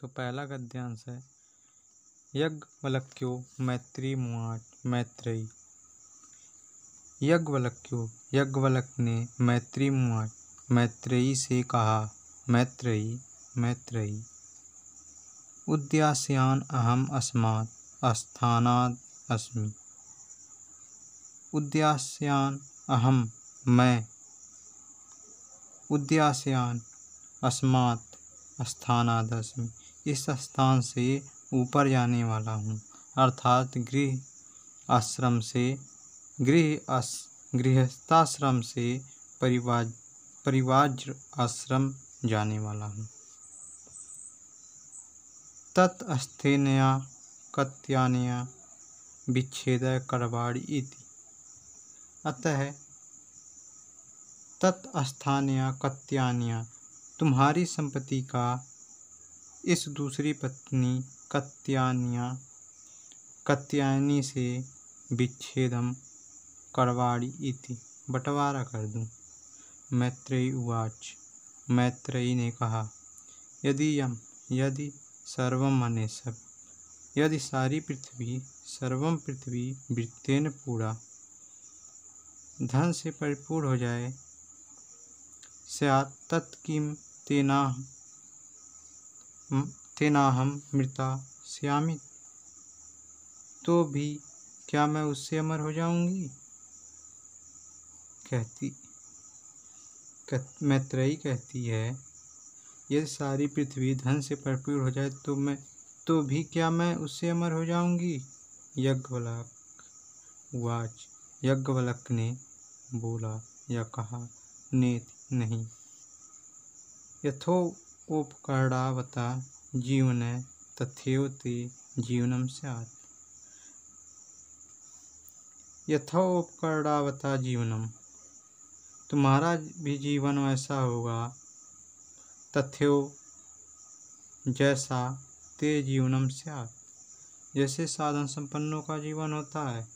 तो पहला गद्यांश है यज्ञवल्क्यो मैत्री मुवाच। मैत्रेयी। यज्ञवल्क्यो, यज्ञवल्क ने मैत्री मुवाच, मैत्रेयी से कहा। मैत्रेयी, मैत्रेयी। उद्यास्यान अहम अस्मात् स्थानाद् अस्मि। उद्यास्यान अहम, मैं। उद्यास्यान अस्मात् स्थानाद् अस्मि, इस स्थान से ऊपर जाने वाला हूँ। अर्थात गृहस्थाश्रम से परिव्राज्य आश्रम जाने वाला हूँ। तत् अस्थेनया कत्यानया विच्छेदय करवाणि इति। अतः तत् अस्थानया कत्यानया, तुम्हारी संपत्ति का इस दूसरी पत्नी कत्यायनी से विच्छेदम करवाणि इति, बंटवारा कर दूं। मैत्रेयी उवाच। मैत्रेयी ने कहा यदि सर्वम माने सब, यदि सारी पृथ्वी, सर्वम पृथ्वी वित्तेन पूरा, धन से परिपूर्ण हो जाए, स्यात् तत्किं तेनाहम मृता स्यामि, तो भी क्या मैं उससे अमर हो जाऊंगी। मैत्रेयी कहती है यदि सारी पृथ्वी धन से परिपूर्ण हो जाए तो भी क्या मैं उससे अमर हो जाऊंगी। यज्ञवल्क उवाच। यज्ञवल्क ने बोला या कहा नेति, नहीं। यथोपकरणावता जीवने तथैव ते जीवनम स्यात्। यथोपकरणावता जीवनम, तुम्हारा भी जीवन वैसा होगा। तथैव, जैसा, ते जीवनम स्यात्, जैसे साधन संपन्नों का जीवन होता है।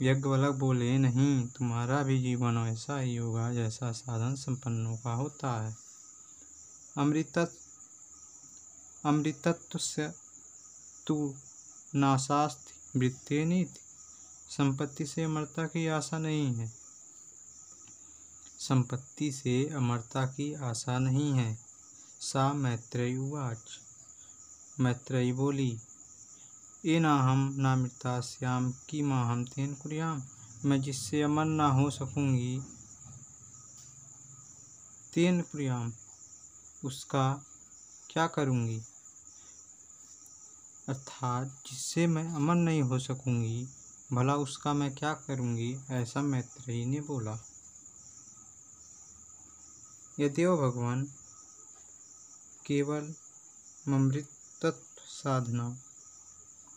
यज्ञवल्क बोले नहीं, तुम्हारा भी जीवन वैसा ही होगा जैसा साधन संपन्नों का होता है। अमृतत्वस्य तु नाशास्ति वृत्तेनीति। संपत्ति से अमरता की आशा नहीं है। संपत्ति से अमरता की आशा नहीं है। सा मैत्रेयी उवाच। मैत्रेयी बोली येनाहं नामृता स्याम किमहं तेन कुर्याम। मैं जिससे अमर न हो सकूंगी, तेन कुर्याम, उसका क्या करूंगी। अर्थात जिससे मैं अमर नहीं हो सकूंगी, भला उसका मैं क्या करूंगी, ऐसा मैत्रेयी ने बोला। यद्यव भगवान केवल अमृतत्व साधना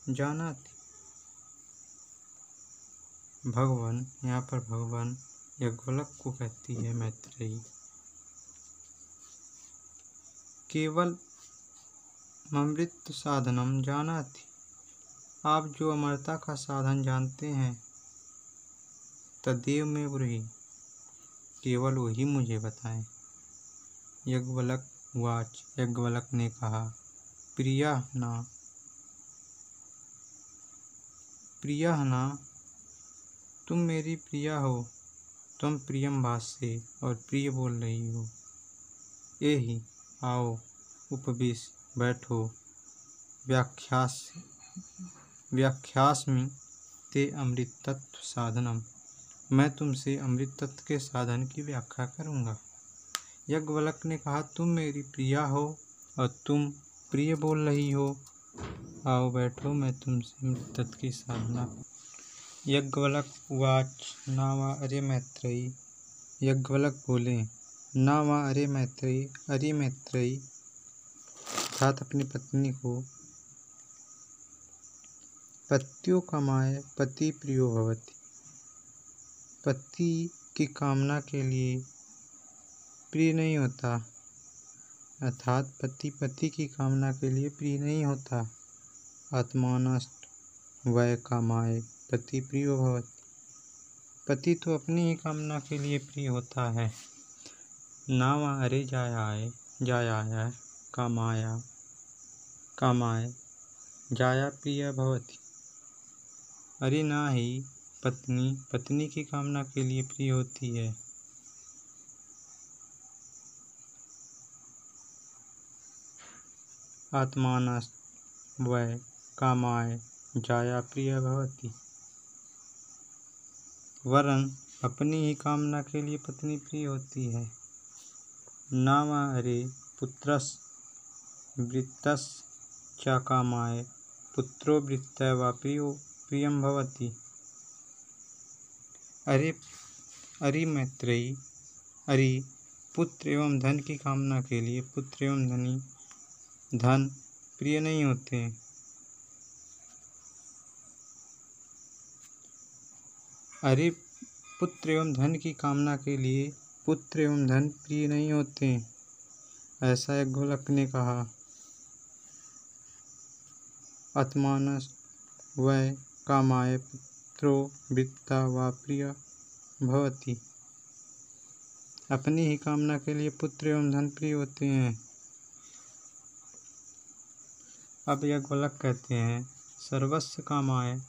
जानाति। भगवान, यहाँ पर भगवान यज्ञवल्क को कहती है मैत्रेयी, केवल अमृत साधनम जानाति, आप जो अमरता का साधन जानते हैं, तदेव में ब्रूहि, केवल वही मुझे बताएं। यज्ञवल्क उवाच। यज्ञवल्क ने कहा प्रिया ना, तुम मेरी प्रिया हो। तुम प्रियम भाष्ये, और प्रिय बोल रही हो। एहि, आओ, उपवेश, बैठो, व्याख्यास्मि ते अमृतत्व साधनम, मैं तुमसे अमृत तत्व के साधन की व्याख्या करूंगा। यज्ञवल्क ने कहा तुम मेरी प्रिया हो और तुम प्रिय बोल रही हो। आओ बैठो, मैं तुमसे अमृत तत्व की साधना। यज्ञवल्क उवाच नावा अरे मैत्रेयी। यज्ञवल्क बोले नावा अरे मैत्रेयी। अरे मैत्रेयी अर्थात अपनी पत्नी को, पत्यो कामाय पति प्रियो भवति, पति की कामना के लिए प्रिय नहीं होता। अर्थात पति की कामना के लिए प्रिय नहीं होता। आत्मानस्त वै कामाय पति प्रियो भवति, पति तो अपनी ही कामना के लिए प्रिय होता है। नावा अरे जाया है कामाया, कामाय जाया प्रिया भवति। अरे ना ही पत्नी पत्नी की कामना के लिए प्रिय होती है। आत्मानस्त्वय कामाय जाया प्रिय भवति। वरन अपनी ही कामना के लिए पत्नी प्रिय होती है। नाम अरे पुत्रस वृत्तस च कामाय पुत्रो वृत्तय वा प्रियम भवति। अरे मैत्रेयी, अरे पुत्र एवं धन की कामना के लिए पुत्र एवं धन प्रिय नहीं होते। अरे पुत्र एवं धन की कामना के लिए पुत्र एवं धन प्रिय नहीं होते, ऐसा याज्ञवल्क्य ने कहा। आत्मानस्त्वय कामाय पुत्रो वृत्ता वा प्रिय भवति। अपनी ही कामना के लिए पुत्र एवं धन प्रिय होते हैं। अब याज्ञवल्क्य कहते हैं, सर्वस्य कामाय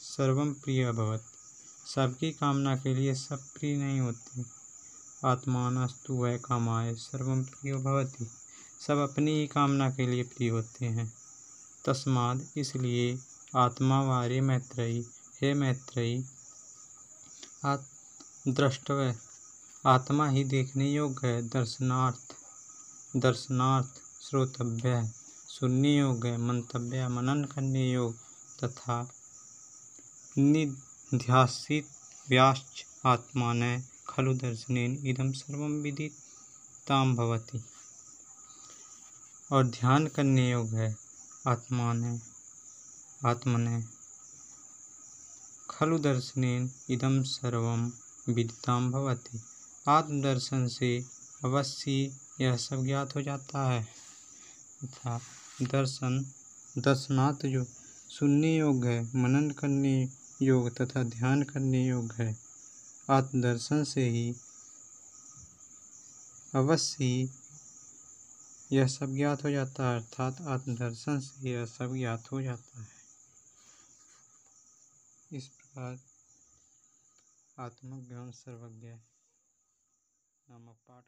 सर्वम प्रिय अभवत्। सबकी कामना के लिए सब प्रिय नहीं होते। आत्मानस्तु वै कामाय सर्वम प्रियो भवति। सब अपनी ही कामना के लिए प्रिय होते हैं। तस्माद इसलिए आत्मा वारे मैत्रेयी, हे मैत्रेयी, द्रष्टव्य आत्मा ही देखने योग्य है। दर्शनार्थ श्रोतव्य है, सुनने योग्य है। मंतव्य मनन करने योग्य तथा निध्यासित व्याश्च आत्माने खलु दर्शनेन इदं सर्वं विदितां भवति। और ध्यान करने योग्य है। आत्मने खलु दर्शनेन इदं सर्वं विदितां भवति। आत्मदर्शन से अवश्य यह सब ज्ञात हो जाता है। तथा दर्शनार्थ जो सुनने योग्य है, मनन करने योग्य तथा ध्यान करने योग्य है। आत्मदर्शन से ही अवश्य यह सब ज्ञात हो जाता है, अर्थात आत्मदर्शन से यह सब ज्ञात हो जाता है। इस प्रकार आत्मज्ञान सर्वज्ञ नामक पाठ